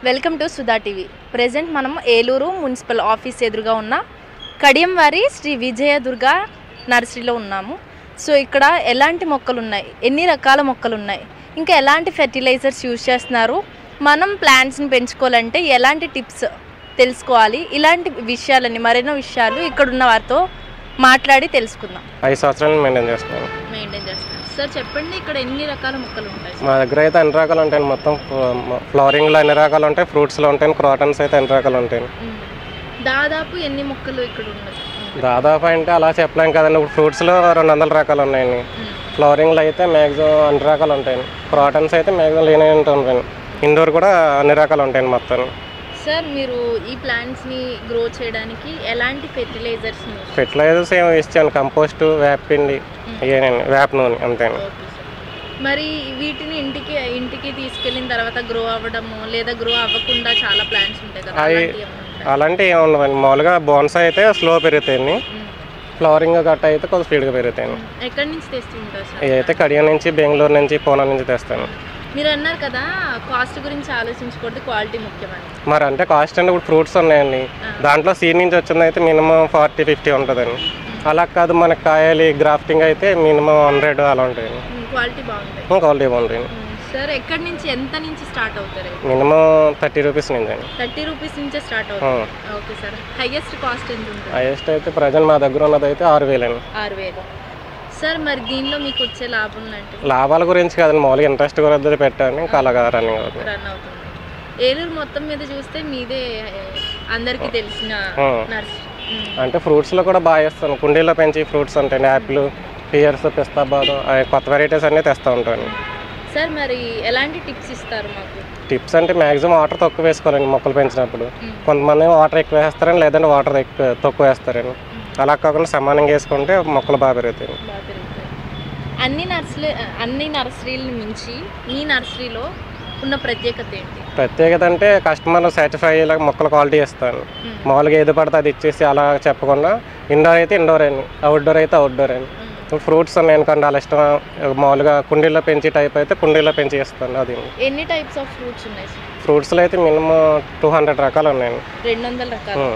Welcome to Sudha TV. Present మనం Eluru municipal office ఎదురుగా ఉన్న కడియం వారి శ్రీ విజయ దుర్గా నర్సరీలో ఉన్నాము. సో ఇక్కడ ఎలాంటి మొక్కలు ఉన్నాయి, ఎన్ని రకాల మొక్కలు ఉన్నాయి, ఇంకా ఎలాంటి ఫెర్టిలైజర్స్ యూజ్ చేస్తున్నారు, మనం ప్లాంట్స్ని పెంచుకోవాలంటే ఎలాంటి టిప్స్ తెలుసుకోవాలి, ఇలాంటి విషయాలన్నీ మరెన్నో విషయాలు ఇక్కడ ఉన్న వారితో మాట్లాడి తెలుసుకుందాం. 5 సంవత్సరాలు మెయింటైన్ చేస్తున్నాను. సార్ చెప్పండి, ఇక్కడ ఎన్ని రకాల మొక్కలు ఉంటాయి? మా దగ్గర అయితే అన్ని రకాలు ఉంటాయి. మొత్తం ఫ్లవరింగ్లో అన్ని రకాలు ఉంటాయి, ఫ్రూట్స్లో ఉంటాయి, క్రాటన్స్ అయితే అన్ని రకాలు ఉంటాయి. దాదాపు ఎన్ని మొక్కలు ఇక్కడ ఉన్నాయి? దాదాపు అంటే అలా చెప్పలేం కదండి. ఇప్పుడు ఫ్రూట్స్లో 200 రకాలు ఉన్నాయండి. ఫ్లవరింగ్లో అయితే మ్యాక్సిమం అన్ని రకాలు ఉంటాయి. క్రాటన్స్ అయితే మ్యాక్సిమం లేనే ఉంటాయి. ఇండోర్ కూడా అన్ని రకాలు ఉంటాయండి మొత్తం. సార్ మీరు ఈ ప్లాంట్స్ని గ్రో చేయడానికి ఎలాంటి ఫెర్టిలైజర్స్ ఏమో ఇచ్చాను, కంపోస్ట్, వేపపిండి, ఇవేనండి, వేప నూనె అంతే. మరి వీటిని ఇంటికి తీసుకెళ్ళిన తర్వాత గ్రో అవ్వడము లేదా గ్రో అవ్వకుండా చాలా ప్లాంట్స్ ఉంటాయి కదా, అలాంటివి ఏమి ఉండవండి. మామూలుగా బోన్సాయి అయితే స్లో పెరుగుతాయండి, ఫ్లవరింగ్ గట్ట అయితే కొంచెం స్పీడ్గా పెరుగుతాయండి. ఎక్కడి నుంచి తెస్తుంటారు సార్? ఇదైతే కడియం నుంచి, బెంగళూరు నుంచి, పూనా నుంచి తెస్తాను. మీరు అన్నారు కదా కాస్ట్ గురించి ఆలోచించకూడదు, క్వాలిటీ ముఖ్యమని. మరి అంటే కాస్ట్ అంటే ఇప్పుడు ఫ్రూట్స్ ఉన్నాయండి, దాంట్లో సీడ్ నుంచి వచ్చింది అయితే మినిమం 40-50 ఉంటుందండి. అలా కాదు మనకు కాయాలి గ్రాఫ్టింగ్ అయితే మినిమం 100 అలా ఉంటాయండి. క్వాలిటీ బాగుంటాయి. క్వాలిటీ బాగుంటాయి. సార్ ఎక్కడి నుంచి ఎంత నుంచి స్టార్ట్ అవుతారు? మినిమం 30 రూపీస్ నుంచి అండి. 30 రూపీస్ నుంచే స్టార్ట్ అవుతుంది. ఓకే సార్, హైయెస్ట్ కాస్ట్ ఎంత ఉంటుంది? హైయెస్ట్ అయితే ప్రజెంట్ మా దగ్గర ఉన్నది అయితే 6,000 అండి. 6,000. సార్ మరి దీనిలో మీకు వచ్చే లాభం అంటే? లాభాల గురించి కాదండి, మామూలుగా ఇంట్రెస్ట్ గురించి పెట్టాను, ఇంకా అలాగా రన్ అవుతుంది. ఏలూరు మొత్తం మీద చూస్తే మీదే అందరికీ తెలిసిన నర్సరీ. అంటే ఫ్రూట్స్లో కూడా బాగా చేస్తాను. కుండీలో పెంచి ఫ్రూట్స్ ఉంటాయి, యాపిల్, పియర్స్, పిస్తా బాదం, కొత్త వెరైటీస్ అన్నీ తెస్తూ ఉంటాను. సార్ మరి ఎలాంటి టిప్స్ ఇస్తారు మాకు? టిప్స్ అంటే మ్యాక్సిమం వాటర్ తక్కువ వేసుకోవాలండి మొక్కలు పెంచినప్పుడు. కొంతమంది వాటర్ ఎక్కువ వేస్తారని, లేదంటే వాటర్ తక్కువ వేస్తారని. అలా కాకుండా సమానంగా వేసుకుంటే మొక్కలు బాగా పెరుగుతాయి. అన్ని నర్సరీల మించి మీ నర్సరీలో ఉన్న ప్రత్యేకత ఏంటి? ప్రత్యేకత అంటే కస్టమర్ సాటిస్ఫై అయ్యేలాగా మొక్కల క్వాలిటీ ఇస్తాను. మామూలుగా ఏది పడితే అది ఇచ్చేసి అలా చెప్పకుండా ఇండోర్ అయితే ఇండోర్ అని, అవుట్డోర్ అయితే అవుట్డోర్ అని. ఫ్రూట్స్ ఉన్నాయి అనుకోండి, అలా ఇష్టం మామూలుగా కుండీలో పెంచి టైప్ అయితే కుండీలో పెంచి ఇస్తాను. అది ఎన్ని టైప్స్ ఆఫ్ ఫ్రూట్స్ ఉన్నాయి? ఫ్రూట్స్లో అయితే మినిమం 200 రకాలు ఉన్నాయండి. 200 రకాలు.